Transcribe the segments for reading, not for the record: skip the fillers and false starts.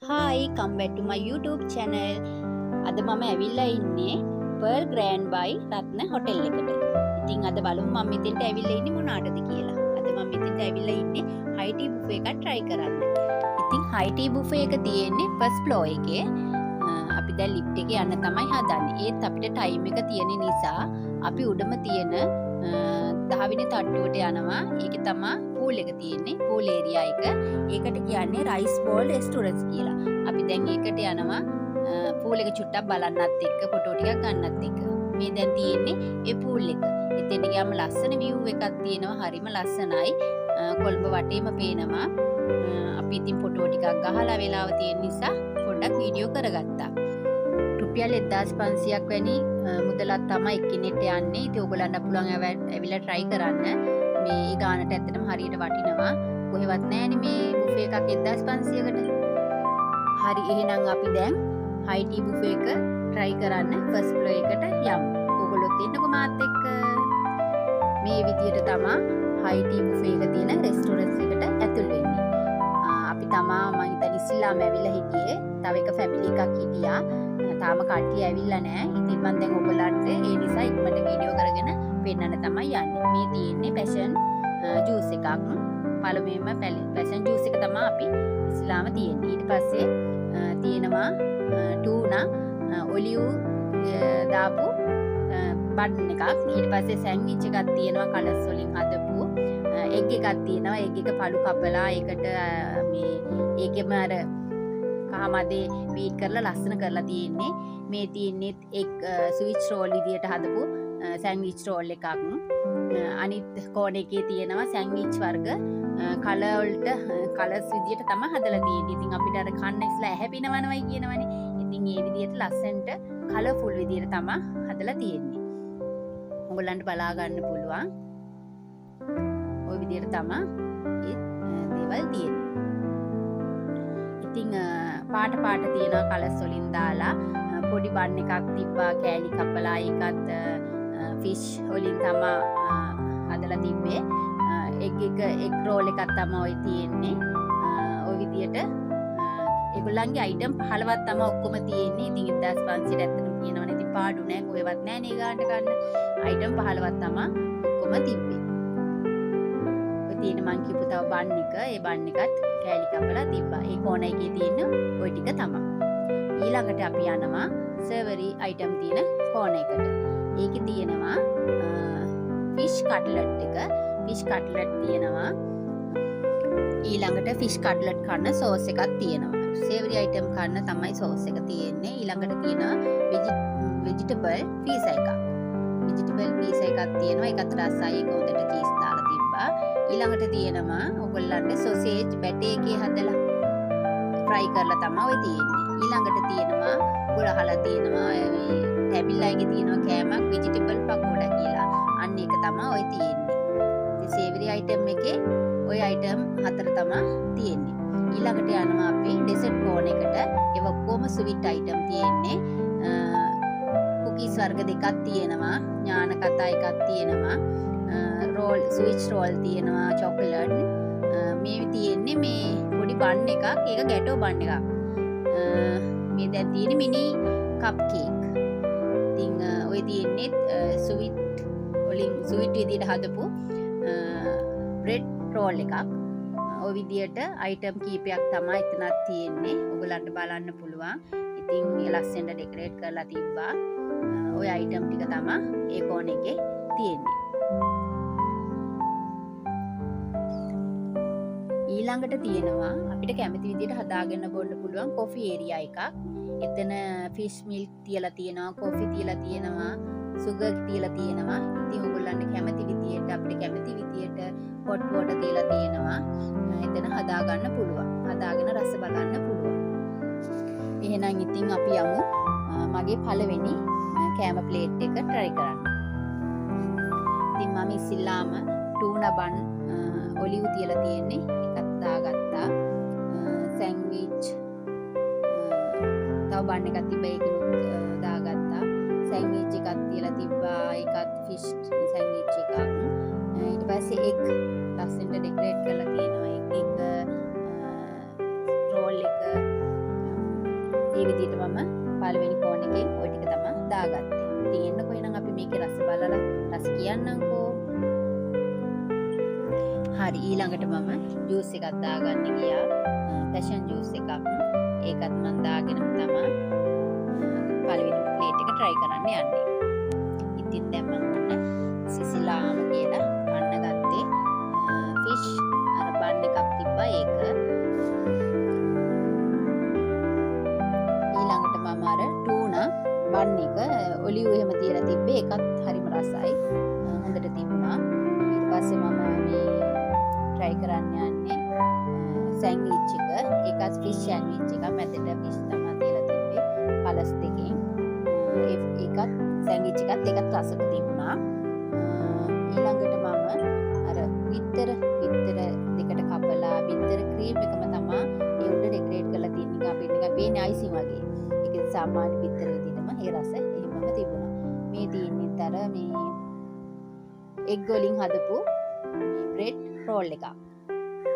Hi, come back to my YouTube channel. අද මම ඇවිල්ලා ඉන්නේ Pearl Grand by Ratna hotel එකට. ඉතින් අද බලමු මම මෙතෙන්ට ඇවිල්ලා ඉන්නේ මොනකටද කියලා. අද මම මෙතෙන්ට ඇවිල්ලා ඉන්නේ high tea buffet එකක් try කරන්න. ඉතින් high tea buffet එක තියෙන්නේ first floor එකේ. අපි දැන් lift එකේ යන්න තමයි හදන්නේ. ඒත් අපිට time එක තියෙන නිසා අපි උඩම තියෙන 10 වෙනි තට්ටුවට යනවා. ඒකේ තමයි pool එක තියෙන්නේ. pool area එක. ඒකට කියන්නේ rice bowl restaurants කියලා. අපි දැන් ඒකට යනවා. pool එක චුට්ටක් බලන්නත් එක්ක ෆොටෝ ටිකක් ගන්නත් එක්ක. මේ දැන් තියෙන්නේ ඒ pool එක. එතෙන්ට ගියාම ලස්සන view එකක් තියෙනවා. හරිම ලස්සනයි. කොළඹ වටේම පේනවා. අපි ඉතින් ෆොටෝ ටිකක් ගහලා වෙලාව තියෙන නිසා පොඩ්ඩක් වීඩියෝ කරගත්තා. රුපියල් 1500ක් වැනි මුදලක් තමයි එක්කිනෙට යන්නේ. ඉතින් ඔයගලන්ට පුළුවන් ඇවිල්ලා try කරන්න. මේ ගානට ඇත්තටම හරියට වටිනවා. කොහෙවත් නැහැනේ මේ බුෆේ එකක් 1500කට. හරි එහෙනම් අපි දැන් high tea buffet එක try කරන්න first floor එකට යමු. ඔයගොල්ලොත් එන්නකෝ මාත් එක්ක. මේ විදියට තමයි high tea buffet එක තියෙන restaurants එකට ඇතුල් වෙන්නේ. අපි තමා මම හිතන්නේ ඉස්ලාම ඇවිල්ලා හිටියේ. තව එක family එකක් හිටියා. තාම කට්ටිය ඇවිල්ලා නැහැ. ඉතින් මම දැන් ඔයගොල්ලන්ට ඒ නිසා ඉක්මනට වීඩියෝ කරගෙන පෙන්නන්න තමයි යන්නේ. මේ තියෙන්නේ passion juice එකක්. පළමුවෙන්ම passion juice එක තමයි අපි ඉස්ලාම තියෙන්නේ. ඊට පස්සේ තියෙනවා tuna olive දාපු බන් එකක්. ඊට පස්සේ සෑන්ඩ්විච් එකක් තියෙනවා කලස් වලින් හදපු. එග් එකක් තියෙනවා. එග් එක පළු කපලා ඒකට මේ ඒකෙම අර කහමදේ බීට් කරලා ලස්සන කරලා තියෙන්නේ. මේ තියෙන්නේ එග් ස්විච් රෝල් විදියට හදපු සෑන්ඩ්විච් රෝල් එකක්. අනිත් කෝණ එකේ තියෙනවා සෑන්ඩ්විච් වර්ග කලර් වලට කලර්ස් විදියට තමයි හදලා තියෙන්නේ. ඉතින් අපිට අර කන්න ඉස්ලා ඇහැ පිනවනවයි කියනවනේ. ඉතින් මේ විදියට ලස්සනට කලර්ෆුල් විදියට තමයි හදලා තියෙන්නේ. ඔයගොල්ලන්ට බලා ගන්න පුළුවන්. ওই විදියට තමයි ඒ දේවල් තියෙන්නේ. ඉතින් පාට තියෙනවා කලර්ස් වලින් දාලා පොඩි බන් එකක් තිබ්බා කෑලි කපලා ඒකත් ෆිෂ් වලින් තමයි හදලා තිබ්බේ. එග් රෝල් එකක් තමයි ඔය තියෙන්නේ. ওই විදියට ඒගොල්ලන්ගේ අයිටම් 15ක් තමයි ඔක්කොම තියෙන්නේ. ඉතින් 1500ට ඇත්තටම කියනවනේ ඉතින් පාඩු නෑ කොහෙවත් නෑ නේ ගානට ගන්න. අයිටම් 15ක් තමයි ඔක්කොම තිබ්බේ. ඔය තියෙන මං කියපු තව බන් එක, ඒ බන් එකත් කෑලි කපලා තිබ්බා. ඒ කෝණ එකේ තියෙන ওই ටික තමයි. ඊළඟට අපි යනවා සර්වරි අයිටම් තියෙන කෝණ එකට. ඒකේ තියෙනවා ෆිෂ් කට්ලට් එක. ෆිෂ් කට්ලට් තියෙනවා. ඊළඟට ෆිෂ් කට්ලට් කන්න සෝස් එකක් තියෙනවා. සේවරි අයිටම් කන්න තමයි සෝස් එක තියෙන්නේ. ඊළඟට තියෙනවා vegetable pizza එකක්. vegetable pizza එකක් තියෙනවා. ඒකත් රසයි. ඒක හොඳට චීස් දාලා තිබ්බා. ඊළඟට තියෙනවා ඔයගොල්ලන්ට සොසේජ් බැටේ එකේ හදලා ෆ්‍රයි කරලා තමයි ඔය තියෙන්නේ. ඊළඟට තියෙනවා ඔයගොල්ලෝ තියෙනවා මේ ටැබිල්ලාගේ තියෙනවා කෑමක් vegetable පකෝඩා කියලා. අන්න ඒක තමයි ඔය තියෙන්නේ. සේවරි අයිටම් එකේ ওই අයිටම් 4 තමයි තියෙන්නේ. ඊළඟට යනවා අපි ඩෙසර්ට් කෝන් එකට. ඒක ඔක්කොම ස්වීට් අයිටම් තියෙන්නේ. කුකීස් වර්ග දෙකක් තියෙනවා. ඥාන කතා එකක් තියෙනවා. රෝල් ස්විච් රෝල් තියෙනවා චොකලට්. මේ තියෙන්නේ මේ පොඩි බන් එකක්. ඒක ගැටෝ බන් එකක්. මේ දැන් තියෙන්නේ මිනි කප් කේක්. ඉතින් ඔය තියෙන්නේ ස්වීට් වලින් ස්වීට් විදියට හදපු බ්‍රෙඩ් රෝල් එකක්. ඔය විදියට අයිටම් කීපයක් තමයි එතනක් තියෙන්නේ. ඔයගලන්ට බලන්න පුළුවන්. ඉතින් මේ ලස්සනට ඩෙකොරේට් කරලා තිබ්බා. ඔය අයිටම් ටික තමයි ඒ කෝණ එකේ තියෙන්නේ. ඊළඟට තියෙනවා අපිට කැමති විදියට හදාගෙන බොන්න පුළුවන් කොෆි ඒරියා එකක්. එතන ෆිෂ් මිල්ක් තියලා තියෙනවා, කොෆි තියලා තියෙනවා, සුගර් තියලා තියෙනවා. ඉතින් ඔයගොල්ලන්ට කැමති විදියට අපිට කැමති විදියට හොට් වෝටර් තියලා තියෙනවා. එතන හදාගන්න පුළුවන්. හදාගෙන රස බලන්න පුළුවන්. එහෙනම් ඉතින් අපි යමු මගේ පළවෙනි කෑම ප්ලේට් එක try කරන්න. ඉතින් මම ඉස්සෙල්ලාම tuna bun olive තියලා තියෙන්නේ. එකක් දාගත්තා. සෑන්ඩ්විච් තව බන් එකක් තිබ්බා ඒකනුත් දාගත්තා. සෑන්ඩ්විච් එකක් තියලා තිබ්බා. ඒකත් ෆිෂ් සෑන්ඩ්විච් එකක්. ඊට පස්සේ එග් ලස්සනට ඩෙකොරේට් කරලා තියෙනවා. එග් එක රෝල් එක හරි ඊළඟට මම ජූස් එකක් දාගන්න ගියා. පැෂන් ජූස් එකක්. ඒකත් මම දාගෙනම තමයි පළවෙනි ප්ලේට් එක try කරන්න යන්නේ. ඉතින් දැන් මම ඔන්න සිසිලාම කියලා අන්න ගත්තේ ෆිෂ් අර බන් එකක් තිබ්බා ඒක. ඊළඟට මම අර ටූනා බන් එක ඔලිව් එහෙම තියලා තිබ්බේ ඒකත් හරිම රසයි. හොඳට තිබුණා. ඊට පස්සේ මම මේ try කරන්න යන්නේ සෑන්ඩ්විච් එක. ඒකත් ෆිෂ් සෑන්ඩ්විච් එකක්. මැදට ෆිෂ් තමයි තියලා තිබ්බේ කලස් දෙකකින්. ඒකත් සෑන්ඩ්විච් එකත් ඒකත් රසට තිබුණා. ඊළඟට මම අර බිත්තර දෙකට කපලා බිත්තර ක්‍රීම් එකම තමයි ඒ උඩ ඩෙකොරේට් කරලා තියෙන එක අපිට නිකන් පේන්නේ අයිසිං වගේ. ඒකේ සාමාන්‍ය බිත්තර විදිහටම ඒ රස එහෙමම තිබුණා. මේ තියෙන්නේ අර මේ එග් වලින් හදපු මේ බ්‍රෙඩ් රෝල් එකක්.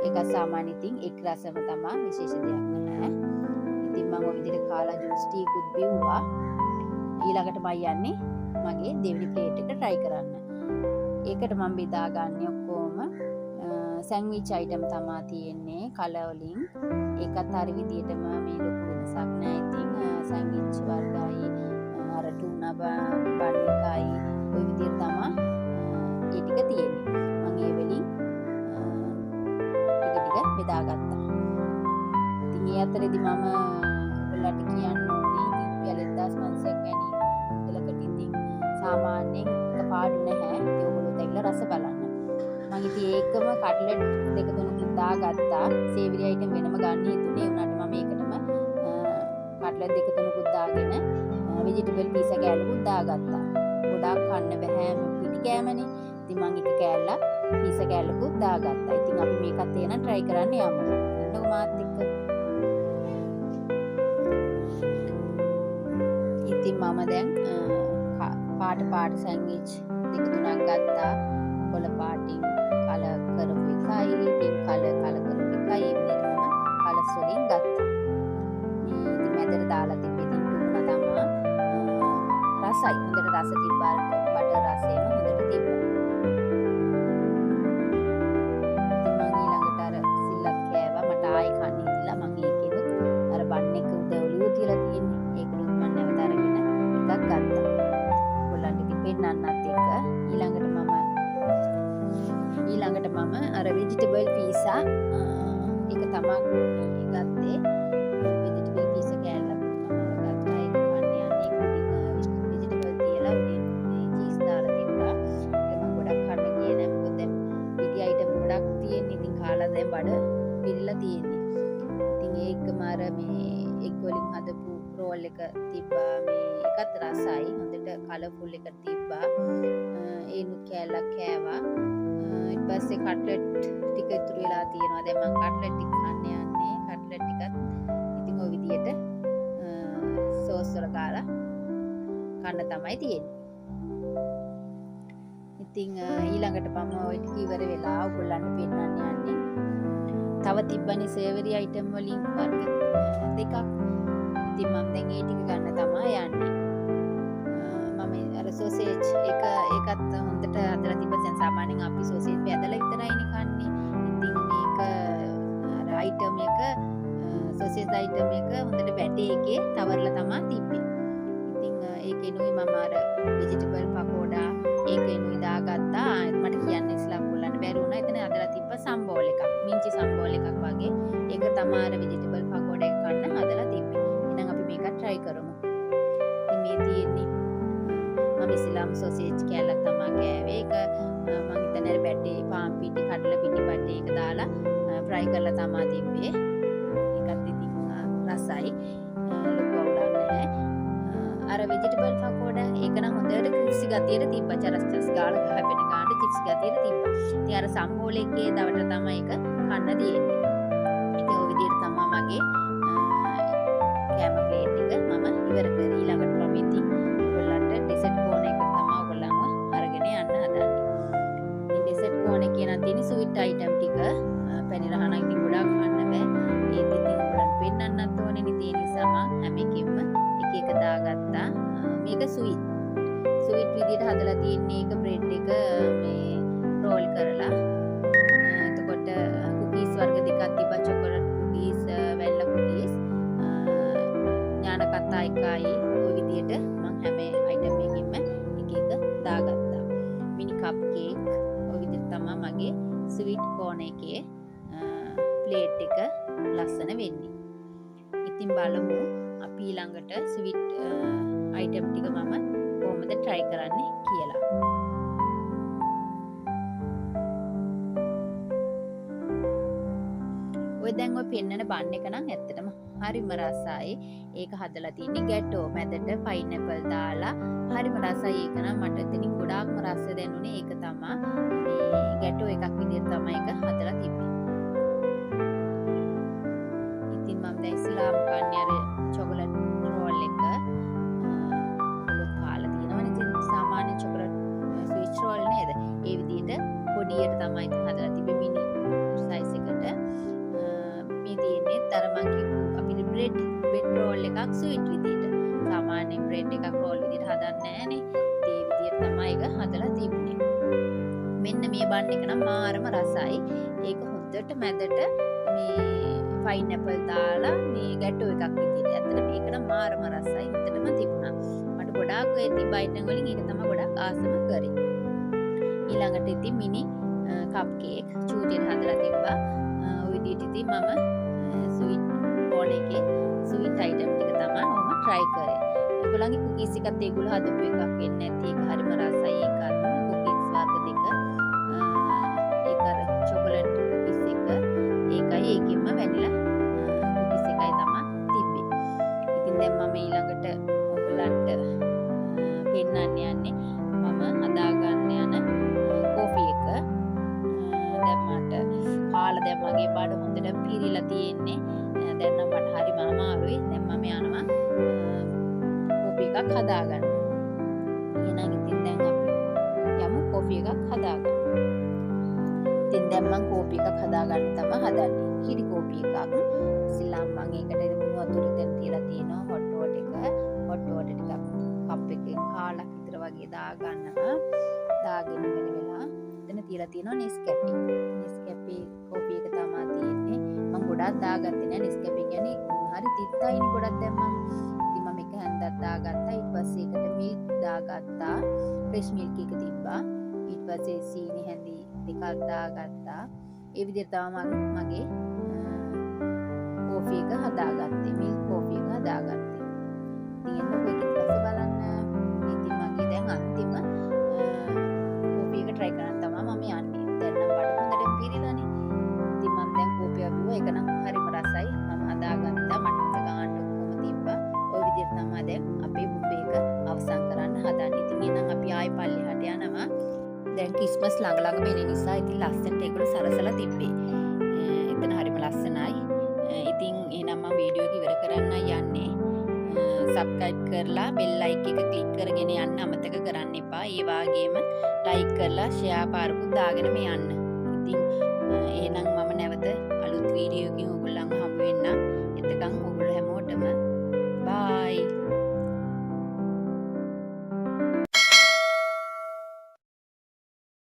ඒක සාමාන්‍ය ඉතින් එක් රසම තමයි විශේෂ දෙයක් නැහැ. ඉතින් මම ඔය විදිහට කාලා ජූස් ටීකුත් බිව්වා. ඊළඟට මම යන්නේ මගේ දෙවෙනි ප්ලේට් එක try කරන්න. ඒකට මම බෙදාගන්නේ ඔක්කොම සෑන්ඩ්විච් අයිටම් තමයි තියෙන්නේ කලර් වලින්. ඒකත් හරි විදිහටම මේ ලොකු වෙනසක් නැහැ. ඉතින් සෑන්ඩ්විච් වර්ගයි අර ටූනා බන් එකයි ඔය විදිහට තමයි ඒ ටික තියෙන්නේ. මම ඒ වලින් ටික බෙදාගත්තා. ඉතින් ඒ අතරේදී මම ඔයාලට කියන්න ඕනේ ඉතින් 2500ක් ගැනීම ඉතලකට ඉතින් සාමාන්‍යයෙන් පාඩු නැහැ. ඒ ඔයගොල්ලෝ දෙවිලා රස බලන්න. මම ඉතින් ඒකම කට්ලට් දෙක තුනකින් දාගත්තා. සේවිරි අයිටම් වෙනම ගන්න හිතුනේ. උනාට මම ඒකටම කට්ලට් දෙක තුනකුත් දාගෙන වෙජිටබල් පීසා කෑල්ලකුත් දාගත්තා. ගොඩාක් කන්න බෑ පිටි කෑමනේ. ඉතින් මම එක කෑල්ලක් පීසා කෑල්ලකුත් දාගත්තා. ඉතින් අපි මේකත් එන try කරන්න යමු. එන්නකො මාත් එක්ක. ඉතින් මම දැන් පාට සෑන්ඩ්විච් දෙක තුනක් ගත්තා. කොළ පාටින් කලර් කරපු එකයි, පින්ක් කලර් කරපු එකයි මේ විදිහටම කලර්ස් වලින් ගත්තා. මේ ඉතින් මැදට දාලා තිබ්බේ ඉතින් තුන තමයි රසයි. හොඳට රස තිබ්බා. බටර් රසෙම හොඳට තිබ්බා. ඉතින් මම ඊළඟට අර සිල්ලක් කෑවා. මට ආයෙ කන්න හිතිලා මම ඒකෙනුත් අර බන් එක උඩ ඔලිව් තියලා තියෙන්නේ. ඒකනුත් මම නැවත අරගෙන එකක් ගත්තා. පෙන්නන්නත් එක ඊළඟට මම අර වෙජිටබල් පීසා ඒක තමයි ගත්තේ. වෙජිටබල් පීසා කෑල්ලක් මම ගත්තා. ඒක කන්න යන්නේ වෙජිටබල් තියලා උඩින් චීස් දාලා තිබ්බා. ඒක මම ගොඩක් කන්න ගියේ නෑ. මොකද දැන් පිටි අයිටම් ගොඩක් තියෙන්නේ. ඉතින් කාලා දැන් බඩ පිරিলা තියෙන්නේ. ඉතින් ඒකම අර මේ එග් වලින් හදපු රෝල් එක තිබ්බා. මේ එකත් රසයි. හොඳට කලර්ෆුල් එක තිබ්බා. ඒනුත් කෑල්ලක් කෑවා. ඊට පස්සේ කට්ලට් ටික ඉතුරු වෙලා තියෙනවා. දැන් මම කට්ලට් ටික කන්න යන්නේ. කට්ලට් ටිකත් ඉතින් ওই විදියට සෝස් වල ගාලා කන්න තමයි තියෙන්නේ. ඉතින් ඊළඟට මම ওই ටික ඉවර වෙලා ඔයගොල්ලන්ට පෙන්නන්න යන්නේ. තව තිබ්බනේ සේවරි අයිටම් වලින් වර්ග දෙකක්. ඉතින් මම දැන් ඒ ටික ගන්න තමයි යන්නේ. මම අර සෝසේජ් ඒකත් හොඳට හදලා තිබ්බා. සාමාන්‍යයෙන් අපි සෝසේජ් බැදලා විතරයිනේ කන්නේ. ඉතින් මේක අර අයිටම් එක සෝසේජ් අයිටම් එක හොඳට බැටේ එකේ තවරලා තමයි තිබ්බේ. ඉතින් ඒකේනුයි මම අර වෙජිටබල් පකෝඩා ඒකේනුයි දාගත්තා. මට කියන්න ඉස්ලාම් කොල්ලන්ට බැරි වුණා. එතන හදලා තිබ්බා සම්බෝල් එකක්. මිංචි සම්බෝල් එකක් වගේ. ඒක තමයි අර වෙජිටබල් පකෝඩා එක කන්න හදලා තිබ්බේ. එහෙනම් අපි මේක try කරමු. ඉතින් මේ තියෙන්නේ මම ඉස්ලාම් සෝසේජ් කෑල්ලක් තමයි කෑවේ. ඒක මම හිතන්නේ බැටේ පාන් පිටි කඩල පිටි බටේ එක දාලා ෆ්‍රයි කරලා තමයි තිබ්බේ. ඒකත් ඉතින් රසයි. ලොකු අවුලක් නැහැ. අර වෙජිටබල් පකෝඩා ඒක නම් හොඳට ක්‍රිස්පි ගතියට තිබ්බා. චරස් ගාලා හැපෙන ගානට චිප්ස් ගතියට තිබ්බා. ඉතින් අර සම්බෝල එකේ දවට තමයි ඒක කන්න තියෙන්නේ. ඉතින් ඔය විදිහට තමයි මගේ කෑම ප්ලේට් එක මම ඉවර කරේ. ඊළඟට මම ඉතින් ඔයගොල්ලන්ට ඩෙසර්ට් කෝන එකට තමයි ඔයගොල්ලන්ව අරගෙන යන්න හදන්නේ. ඉතින් ඩෙසර්ට් කෝන එකේ නම් තියෙන ස්වීට් අයිටම් ටික පැණි රහණක් ඉතින් ගොඩක් කන්න බෑ. ඒත් ඉතින් ඔයගොල්ලන්ට පෙන්නන්නත් ඕනේ නේ. ඒ නිසා මම හැම එකෙම එක එක දාගත්තා. මේක ස්වීට් විදිහට හදලා තියෙන්නේ. ඒක බ්‍රෙඩ් එක මේ රෝල් කරලා එකයි ඔය විදියට මම හැම අයිටම් එකකින්ම එක එක දාගත්තා. මිනි කප් කේක් ඔය විදිහට තමයි මගේ ස්වීට් කෝන් එකේ ප්ලේට් එක ලස්සන වෙන්නේ. ඉතින් බලමු අපි ඊළඟට ස්වීට් අයිටම් ටික මම කොහොමද try කරන්නේ කියලා. ඔය දැන් ඔය පෙන්නන බන් එක නම් ඇත්තටම හරිම රසයි. ඒක හදලා තින්නේ ගැටෝ මැදට පයිනැපල් දාලා හරිම රසයි. ඒක නම් මට එතනින් ගොඩාක්ම රස දැනුනේ. ඒක තමයි මේ ගැටෝ එකක් විදිහට තමයි ඒක හදලා තිබ්බේ. ඉතින් මම දැන් ඉස්ලාම් කන්නේ අර චොකලට් රෝල් එක ඔබ කාලා තියෙනවනේ. ඉතින් සාමාන්‍ය චොකලට් ස්විච් රෝල් නේද? ඒ විදිහට පොඩියට තමයි හදලා තිබ්බේ මිනි සයිස් එකට. මේ තියෙන්නේ අර මං කියපු අපිට බ්‍රෙඩ් රෝල් එකක් ස්වීට් විදිහට. සාමාන්‍ය බ්‍රෙඩ් එකක් රෝල් විදිහට හදන්නේ නැහනේ. ඒ විදිහට තමයි ඒක හදලා තිබුණේ. මෙන්න මේ බන් එක නම් මාරම රසයි. ඒක හොද්දට මැදට මේ පයිනැපල් දාලා මේ ගැටෝ එකක් විදිහට. ඇත්තට මේක නම් මාරම රසයි. හොද්දටම තිබුණා. මට ගොඩාක් ඔය තිබ්බ අයිටම් වලින් ඒක තමයි ගොඩාක් ආසම කරේ. ඊළඟට ඉතින් මිනි කප් කේක් චූටියට හදලා තිබ්බා. ඔය විදිහට ඉතින් මම ස්වීට් කෝන් එකේ ස්වීට් අයිටම් ටික තමයි මම try කරේ. ඒගොල්ලන්ගේ කුකීස් එකත් ඒගොල්ලෝ හදපු එකක් වෙන්නේ නැති. ඒක හරිම රසයි. ඒකත් කුකීස් වර්ග දෙක. ඒක අර චොකලට් කුකීස් එක. ඒකයි ඒකෙන්ම වැනිලා කුකීස් එකයි තමයි තිබ්බේ. ඉතින් දැන් මම ඊළඟට ඔයගොල්ලන්ට පෙන්නන්න යන්නේ මම හදාගන්න යන කෝෆි එක. දැන් මට කාලා දැන් මගේ බඩ හොඳට පිරීලා තියෙන්නේ. දැන් නම් මට හරිම අමාරුයි. දැන් මම යනවා කෝපි එකක් හදාගන්න. එහෙනම් ඉතින් දැන් අපි යමු කෝපි එකක් හදාගන්න. ඉතින් දැන් මම කෝපි එකක් හදාගන්න තමයි හදන්නේ. කිරි කෝපි එකක්. ඉස්ලාම් මම ඒකට වතුර දෙන්න තියලා තියෙනවා හොට් වොටර් එක. හොට් වොටර් ටිකක් කප් එකකින් කාලක් විතර වගේ දාගන්නවා. දාගෙන ඉවර වෙලා එතන තියලා තියෙනවා නෙස්කැෆේ. නෙස්කැෆේ කෝපි එක තමයි තියෙන්නේ. මම ගොඩක් දාගත්තේ නෑ. නෙස්කැෆේ කියන්නේ හරි තිත්තයිනේ ගොඩක් දැම්මම. ඉතින් මම එක හැන්දක් දාගත්තා. ඊට පස්සේ ඒකට මිල්ක් දාගත්තා. ෆ්‍රෙෂ් මිල්ක් එක තිබ්බා. ඊට පස්සේ සීනි හැඳි දෙකක් දාගත්තා. ඒ විදිහට තමයි මගේ කෝෆි එක හදාගත්තේ. මිල්ක් කෝෆි එක හදාගත්තේ. ඉතින් එන්නකො ඊට පස්සේ බලන්න. ඉතින් මගේ දැන් අන්තිම කෝෆි එක try කරන්න තමයි මම යන්නේ. දැන් නම් බඩ හොඳට පිරීලානේ. ඉතින් මම දැන් කෝපි එක බිව්වා. ඒක නම් හරිම රසයි. මම හදාගත්තා. මට උත ගන්න ඔක්කොම තිබ්බා. ওই විදිහට තමයි දැන් අපේ බුෆේ එක අවසන් කරන්න හදන්නේ. ඉතින් එහෙනම් අපි ආයෙ පල්ලෙහාට යනවා. දැන් ක්‍රිස්මස් ළඟ වෙන නිසා ඉතින් ලස්සනට ඒගොල්ලෝ සරසලා තිබ්බේ. එතන හරිම ලස්සනයි. ඉතින් එහෙනම් මම වීඩියෝ එක ඉවර කරන්න යන්නේ. සබ්ස්ක්‍රයිබ් කරලා බෙල් ලයික් එක ක්ලික් කරගෙන යන්න අමතක කරන්න එපා. ඒ වගේම ලයික් කරලා ෂෙයා පාරකුත් දාගෙනම යන්න. ඉතින් එහෙනම් මම නැවත අලුත් වීඩියෝ එකකින් ඔයගොල්ලන්ව හමු වෙන්නම්. එතකන් ඔයගොල්ලෝ හැමෝටම බයි.